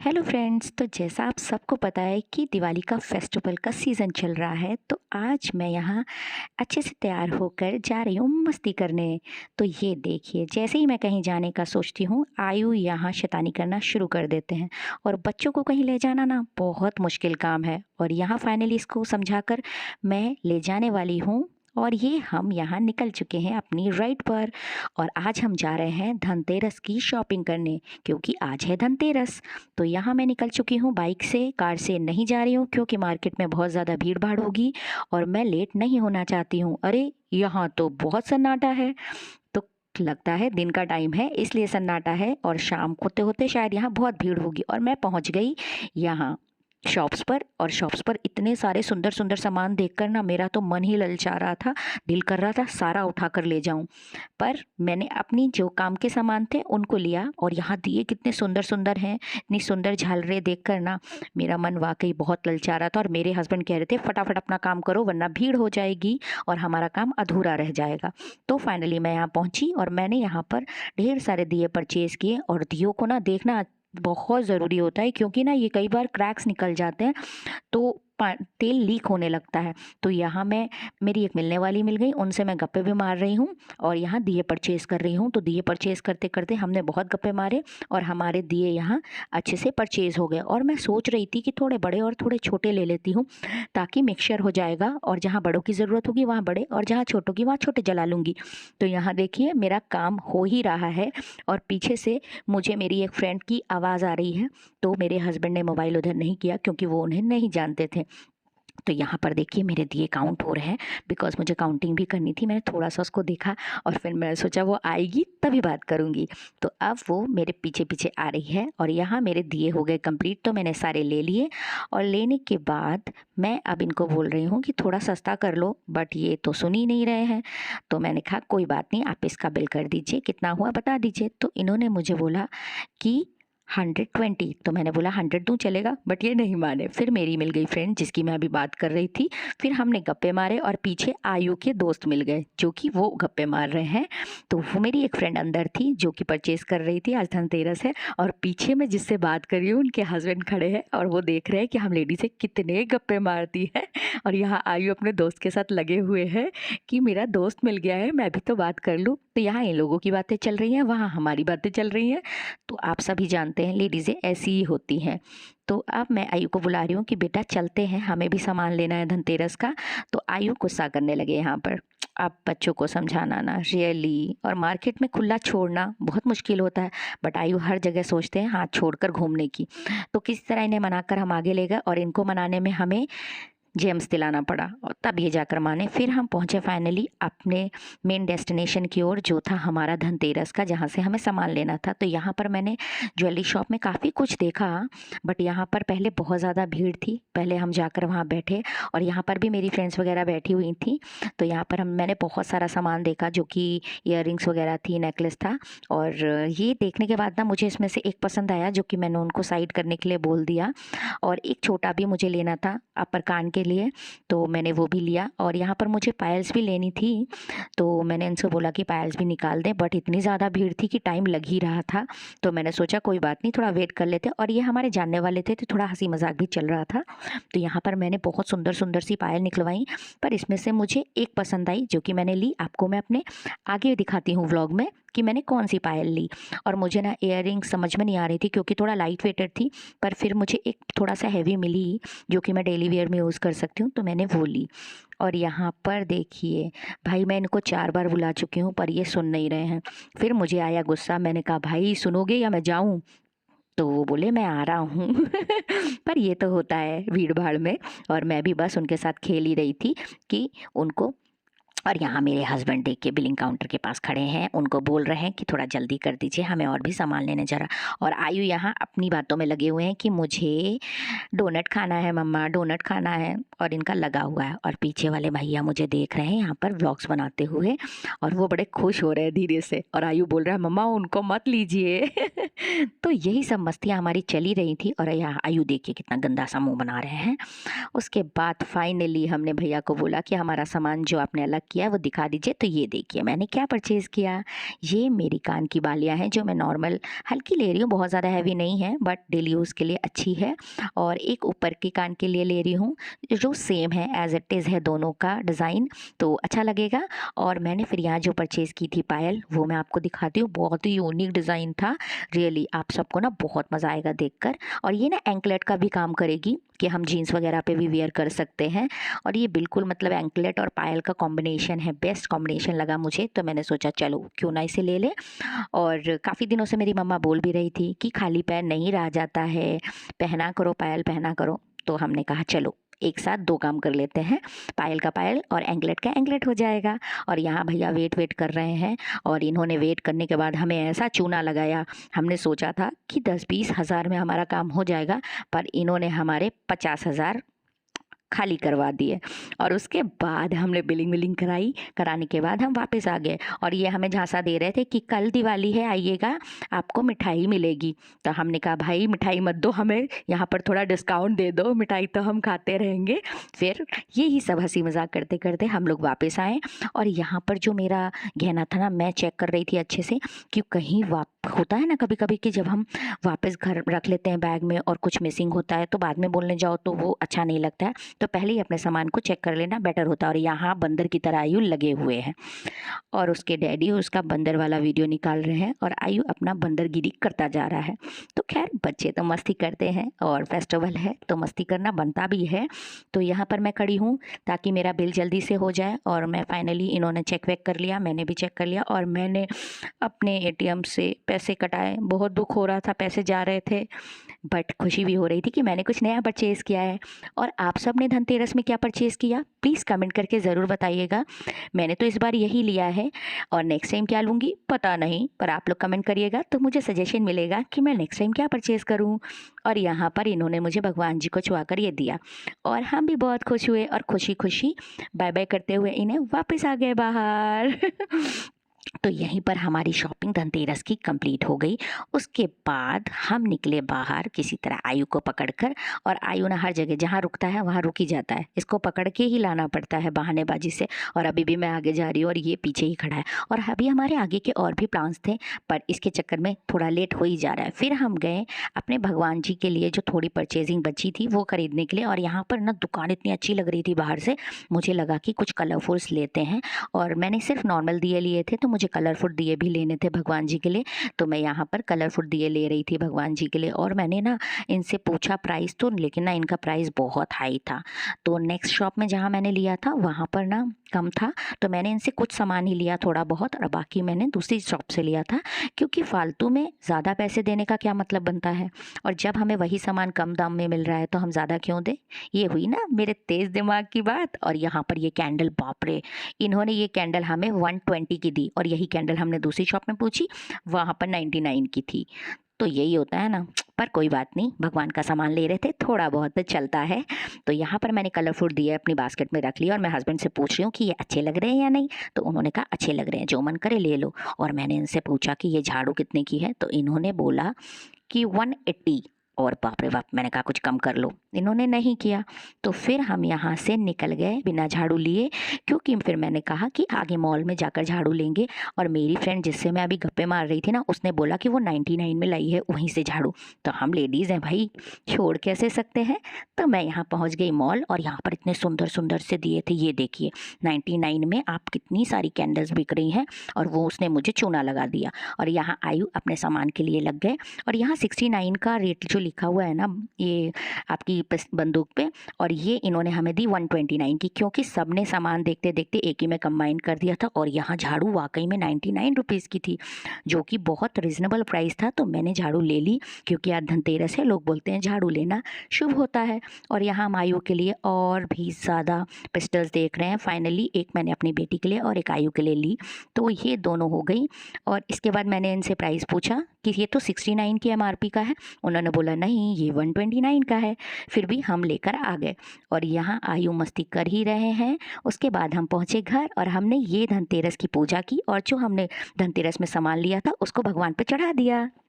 Hello friends, तो जैसा आप सबको पता है कि दिवाली का फेस्टिवल का सीज़न चल रहा है, तो आज मैं यहाँ अच्छे से तैयार होकर जा रही हूँ मस्ती करने। तो ये देखिए, जैसे ही मैं कहीं जाने का सोचती हूँ, आयु यहाँ शैतानी करना शुरू कर देते हैं और बच्चों को कहीं ले जाना ना बहुत मुश्किल काम है। और यहाँ फाइनली इसको समझाकर मैं ले जाने वाली हूँ और ये हम यहाँ निकल चुके हैं अपनी राइड पर। और आज हम जा रहे हैं धनतेरस की शॉपिंग करने, क्योंकि आज है धनतेरस। तो यहाँ मैं निकल चुकी हूँ बाइक से, कार से नहीं जा रही हूँ क्योंकि मार्केट में बहुत ज़्यादा भीड़ भाड़ होगी और मैं लेट नहीं होना चाहती हूँ। अरे यहाँ तो बहुत सन्नाटा है। तो लगता है दिन का टाइम है इसलिए सन्नाटा है, और शाम होते होते शायद यहाँ बहुत भीड़ होगी। और मैं पहुँच गई यहाँ शॉप्स पर, और शॉप्स पर इतने सारे सुंदर सुंदर सामान देखकर ना मेरा तो मन ही ललचा रहा था। दिल कर रहा था सारा उठा कर ले जाऊं, पर मैंने अपनी जो काम के सामान थे उनको लिया। और यहाँ दिए कितने सुंदर सुंदर हैं, इतनी सुंदर झालरें देखकर ना मेरा मन वाकई बहुत ललचा रहा था। और मेरे हस्बैंड कह रहे थे फटाफट अपना काम करो वरना भीड़ हो जाएगी और हमारा काम अधूरा रह जाएगा। तो फाइनली मैं यहाँ पहुँची और मैंने यहाँ पर ढेर सारे दिए परचेज़ किए। और दियों को ना देखना बहुत ज़रूरी होता है, क्योंकि ना ये कई बार क्रैक्स निकल जाते हैं तो तेल लीक होने लगता है। तो यहाँ मैं, मेरी एक मिलने वाली मिल गई, उनसे मैं गप्पे भी मार रही हूँ और यहाँ दिए परचेज़ कर रही हूँ। तो दिए परचेज़ करते करते हमने बहुत गप्पे मारे और हमारे दिए यहाँ अच्छे से परचेज़ हो गए। और मैं सोच रही थी कि थोड़े बड़े और थोड़े छोटे ले लेती हूँ ताकि मिक्सचर हो जाएगा, और जहाँ बड़ों की ज़रूरत होगी वहाँ बड़े और जहाँ छोटों की वहाँ छोटे जला लूँगी। तो यहाँ देखिए मेरा काम हो ही रहा है और पीछे से मुझे मेरी एक फ्रेंड की आवाज़ आ रही है। तो मेरे हस्बैंड ने मोबाइल उधर नहीं किया क्योंकि वो उन्हें नहीं जानते थे। तो यहाँ पर देखिए मेरे दिए काउंट हो रहे हैं, बिकॉज़ मुझे काउंटिंग भी करनी थी। मैंने थोड़ा सा उसको देखा और फिर मैंने सोचा वो आएगी तभी बात करूँगी। तो अब वो मेरे पीछे पीछे आ रही है और यहाँ मेरे दिए हो गए कंप्लीट। तो मैंने सारे ले लिए और लेने के बाद मैं अब इनको बोल रही हूँ कि थोड़ा सस्ता कर लो, बट ये तो सुन ही नहीं रहे हैं। तो मैंने कहा कोई बात नहीं, आप इसका बिल कर दीजिए, कितना हुआ बता दीजिए। तो इन्होंने मुझे बोला कि 120। तो मैंने बोला 100 दूँ चलेगा, बट ये नहीं माने। फिर मेरी मिल गई फ्रेंड जिसकी मैं अभी बात कर रही थी। फिर हमने गप्पे मारे और पीछे आयु के दोस्त मिल गए जो कि वो गप्पे मार रहे हैं। तो वो मेरी एक फ्रेंड अंदर थी जो कि परचेज कर रही थी, आज धनतेरस है। और पीछे मैं जिससे बात कर रही हूँ उनके हस्बैंड खड़े हैं और वो देख रहे हैं कि हम लेडी से कितने गप्पे मारती है। और यहाँ आयु अपने दोस्त के साथ लगे हुए हैं कि मेरा दोस्त मिल गया है, मैं भी तो बात कर लूँ। तो यहाँ इन लोगों की बातें चल रही हैं, वहाँ हमारी बातें चल रही हैं। तो आप सभी जानते हैं लेडीज़ें ऐसी ही होती हैं। तो अब मैं आयु को बुला रही हूँ कि बेटा चलते हैं, हमें भी सामान लेना है धनतेरस का। तो आयु गुस्सा करने लगे यहाँ पर। अब बच्चों को समझाना ना रियली, और मार्केट में खुला छोड़ना बहुत मुश्किल होता है, बट आयु हर जगह सोचते हैं हाथ छोड़कर घूमने की। तो किस तरह इन्हें मनाकर हम आगे ले गए और इनको मनाने में हमें जेम्स दिलाना पड़ा और तब ये जाकर माने। फिर हम पहुँचे फाइनली अपने मेन डेस्टिनेशन की ओर, जो था हमारा धनतेरस का, जहाँ से हमें सामान लेना था। तो यहाँ पर मैंने ज्वेलरी शॉप में काफ़ी कुछ देखा, बट यहाँ पर पहले बहुत ज़्यादा भीड़ थी। पहले हम जाकर वहाँ बैठे और यहाँ पर भी मेरी फ्रेंड्स वगैरह बैठी हुई थी। तो यहाँ पर मैंने बहुत सारा सामान देखा, जो कि ईयररिंग्स वगैरह थी, नेकलेस था। और ये देखने के बाद ना मुझे इसमें से एक पसंद आया, जो कि मैंने उनको साइड करने के लिए बोल दिया। और एक छोटा भी मुझे लेना था अपर कान के लिए, तो मैंने वो भी लिया। और यहाँ पर मुझे पायल्स भी लेनी थी, तो मैंने इनसे बोला कि पायल्स भी निकाल दें, बट इतनी ज़्यादा भीड़ थी कि टाइम लग ही रहा था। तो मैंने सोचा कोई बात नहीं, थोड़ा वेट कर लेते। और ये हमारे जानने वाले थे तो थोड़ा हंसी मजाक भी चल रहा था। तो यहाँ पर मैंने बहुत सुंदर सुंदर सी पायल निकलवाई, पर इसमें से मुझे एक पसंद आई जो कि मैंने ली। आपको मैं अपने आगे दिखाती हूँ व्लॉग में कि मैंने कौन सी पायल ली। और मुझे ना इयररिंग समझ में नहीं आ रही थी क्योंकि थोड़ा लाइट वेटेड थी, पर फिर मुझे एक थोड़ा सा हैवी मिली जो कि मैं डेली वेयर में यूज़ कर सकती हूँ, तो मैंने वो ली। और यहाँ पर देखिए भाई, मैं इनको 4 बार बुला चुकी हूँ पर ये सुन नहीं रहे हैं। फिर मुझे आया गुस्सा, मैंने कहा भाई सुनोगे या मैं जाऊँ? तो वो बोले मैं आ रहा हूँ। पर ये तो होता है भीड़ भाड़ में, और मैं भी बस उनके साथ खेल ही रही थी कि उनको। और यहाँ मेरे हस्बैंड देख के बिलिंग काउंटर के पास खड़े हैं, उनको बोल रहे हैं कि थोड़ा जल्दी कर दीजिए, हमें और भी सामान लेने जरा। और आयु यहाँ अपनी बातों में लगे हुए हैं कि मुझे डोनट खाना है मम्मा, डोनट खाना है, और इनका लगा हुआ है। और पीछे वाले भैया मुझे देख रहे हैं यहाँ पर व्लॉग्स बनाते हुए, और वो बड़े खुश हो रहे हैं धीरे से। और आयु बोल रहा है मम्मा उनको मत लीजिए। तो यही सब मस्तियाँ हमारी चली रही थी। और यहाँ आयु देखिए कितना गंदा सा मुँह बना रहे हैं। उसके बाद फाइनली हमने भैया को बोला कि हमारा सामान जो आपने अलग किया है वो दिखा दीजिए। तो ये देखिए मैंने क्या परचेज़ किया। ये मेरी कान की बालियाँ हैं जो मैं नॉर्मल हल्की ले रही हूँ, बहुत ज़्यादा हैवी नहीं है बट डेली यूज़ के लिए अच्छी है। और एक ऊपर के कान के लिए ले रही हूँ जो सेम है, एज़ इट इज़ है दोनों का डिज़ाइन, तो अच्छा लगेगा। और मैंने फिर यहाँ जो परचेज़ की थी पायल, वो मैं आपको दिखाती हूँ। बहुत ही यूनिक डिज़ाइन था। रियली आप सबको ना बहुत मज़ा आएगा देखकर। और ये ना एंकलेट का भी काम करेगी कि हम जीन्स वगैरह पे भी वियर कर सकते हैं। और ये बिल्कुल मतलब एंकलेट और पायल का कॉम्बिनेशन है, बेस्ट कॉम्बिनेशन लगा मुझे, तो मैंने सोचा चलो क्यों ना इसे ले लें। और काफ़ी दिनों से मेरी मम्मा बोल भी रही थी कि खाली पैर नहीं रहा जाता है, पहना करो पायल, पहना करो। तो हमने कहा चलो एक साथ दो काम कर लेते हैं, पायल का पायल और एंकलेट का एंकलेट हो जाएगा। और यहाँ भैया वेट कर रहे हैं और इन्होंने वेट करने के बाद हमें ऐसा चूना लगाया। हमने सोचा था कि 10-20 हज़ार में हमारा काम हो जाएगा, पर इन्होंने हमारे 50,000 खाली करवा दिए। और उसके बाद हमने बिलिंग विलिंग कराई, कराने के बाद हम वापस आ गए। और ये हमें झांसा दे रहे थे कि कल दिवाली है, आइएगा आपको मिठाई मिलेगी। तो हमने कहा भाई मिठाई मत दो हमें, यहाँ पर थोड़ा डिस्काउंट दे दो, मिठाई तो हम खाते रहेंगे। फिर यही सब हंसी मजाक करते करते हम लोग वापस आए। और यहाँ पर जो मेरा गहना था ना, मैं चेक कर रही थी अच्छे से कि कहीं होता है ना कभी कभी कि जब हम वापस घर रख लेते हैं बैग में और कुछ मिसिंग होता है तो बाद में बोलने जाओ तो वो अच्छा नहीं लगता है। तो पहले ही अपने सामान को चेक कर लेना बेटर होता है। और यहाँ बंदर की तरह आयु लगे हुए हैं और उसके डैडी उसका बंदर वाला वीडियो निकाल रहे हैं और आयु अपना बंदरगिरी करता जा रहा है। तो खैर बच्चे तो मस्ती करते हैं और फेस्टिवल है तो मस्ती करना बनता भी है। तो यहाँ पर मैं खड़ी हूँ ताकि मेरा बिल जल्दी से हो जाए। और मैं फाइनली, इन्होंने चेक वेक कर लिया, मैंने भी चेक कर लिया और मैंने अपने एटीएम से पैसे कटाए। बहुत दुख हो रहा था, पैसे जा रहे थे बट खुशी भी हो रही थी कि मैंने कुछ नया परचेज़ किया है। और आप सब ने धनतेरस में क्या परचेज़ किया प्लीज़ कमेंट करके ज़रूर बताइएगा। मैंने तो इस बार यही लिया है और नेक्स्ट टाइम क्या लूँगी पता नहीं, पर आप लोग कमेंट करिएगा तो मुझे सजेशन मिलेगा कि मैं नेक्स्ट टाइम क्या परचेज़ करूँ। और यहाँ पर इन्होंने मुझे भगवान जी को छुआ कर ये दिया और हम भी बहुत खुश हुए और खुशी खुशी बाय बाय करते हुए इन्हें वापस आ गए बाहर। तो यहीं पर हमारी शॉपिंग धनतेरस की कंप्लीट हो गई। उसके बाद हम निकले बाहर किसी तरह आयु को पकड़कर। और आयु ना हर जगह जहाँ रुकता है वहाँ रुक ही जाता है, इसको पकड़ के ही लाना पड़ता है बहानेबाजी से। और अभी भी मैं आगे जा रही हूँ और ये पीछे ही खड़ा है। और अभी हमारे आगे के और भी प्लान्स थे पर इसके चक्कर में थोड़ा लेट हो ही जा रहा है। फिर हम गए अपने भगवान जी के लिए जो थोड़ी परचेजिंग बची थी वो खरीदने के लिए। और यहाँ पर ना दुकान इतनी अच्छी लग रही थी बाहर से, मुझे लगा कि कुछ कलरफुल्स लेते हैं। और मैंने सिर्फ नॉर्मल दिए लिए थे तो मुझे कलरफुल दिए भी लेने थे भगवान जी के लिए। तो मैं यहाँ पर कलरफुल दिए ले रही थी भगवान जी के लिए। और मैंने ना इनसे पूछा प्राइस तो, लेकिन ना इनका प्राइस बहुत हाई था। तो नेक्स्ट शॉप में जहाँ मैंने लिया था वहाँ पर ना कम था, तो मैंने इनसे कुछ सामान ही लिया थोड़ा बहुत और बाकी मैंने दूसरी शॉप से लिया था। क्योंकि फालतू में ज़्यादा पैसे देने का क्या मतलब बनता है, और जब हमें वही सामान कम दाम में मिल रहा है तो हम ज़्यादा क्यों दें। ये हुई ना मेरे तेज़ दिमाग की बात। और यहाँ पर ये कैंडल, बाप रे, इन्होंने ये कैंडल हमें 120 की दी और यही कैंडल हमने दूसरी शॉप में पूछी, वहाँ पर 99 की थी। तो यही होता है ना, पर कोई बात नहीं, भगवान का सामान ले रहे थे, थोड़ा बहुत तो चलता है। तो यहाँ पर मैंने कलरफुल दिए अपनी बास्केट में रख लिया और मैं हस्बैंड से पूछ रही हूँ कि ये अच्छे लग रहे हैं या नहीं। तो उन्होंने कहा अच्छे लग रहे हैं, जो मन करे ले लो। और मैंने इनसे पूछा कि ये झाड़ू कितने की है, तो इन्होंने बोला कि 180। और बाप रे बाप, मैंने कहा कुछ कम कर लो, इन्होंने नहीं किया। तो फिर हम यहाँ से निकल गए बिना झाड़ू लिए, क्योंकि फिर मैंने कहा कि आगे मॉल में जाकर झाड़ू लेंगे। और मेरी फ्रेंड जिससे मैं अभी गप्पे मार रही थी ना, उसने बोला कि वो 99 में लाई है वहीं से झाड़ू। तो हम लेडीज़ हैं भाई, छोड़ कैसे सकते हैं। तो मैं यहाँ पहुँच गई मॉल और यहाँ पर इतने सुंदर सुंदर से दिए थे, ये देखिए 99 में आप कितनी सारी कैंडल्स बिक रही हैं। और वो उसने मुझे चूना लगा दिया। और यहाँ आयु अपने सामान के लिए लग गए। और यहाँ 69 का रेट जो लिखा हुआ है ना ये आपकी बंदूक पे, और ये इन्होंने हमें दी 129 की, क्योंकि सबने सामान देखते देखते एक ही में कंबाइन कर दिया था। और यहाँ झाड़ू वाकई में 99 रुपीज़ की थी, जो कि बहुत रिजनेबल प्राइस था। तो मैंने झाड़ू ले ली, क्योंकि आज धनतेरस है, लोग बोलते हैं झाड़ू लेना शुभ होता है। और यहाँ हम आयु के लिए और भी ज़्यादा पिस्टल्स देख रहे हैं। फाइनली एक मैंने अपनी बेटी के लिए और एक आयु के लिए ली, तो ये दोनों हो गई। और इसके बाद मैंने इनसे प्राइस पूछा कि ये तो 69 की MRP का है, उन्होंने बोला नहीं ये 129 का है। फिर भी हम लेकर आ गए और यहाँ आयु मस्ती कर ही रहे हैं। उसके बाद हम पहुँचे घर और हमने ये धनतेरस की पूजा की और जो हमने धनतेरस में सामान लिया था उसको भगवान पे चढ़ा दिया।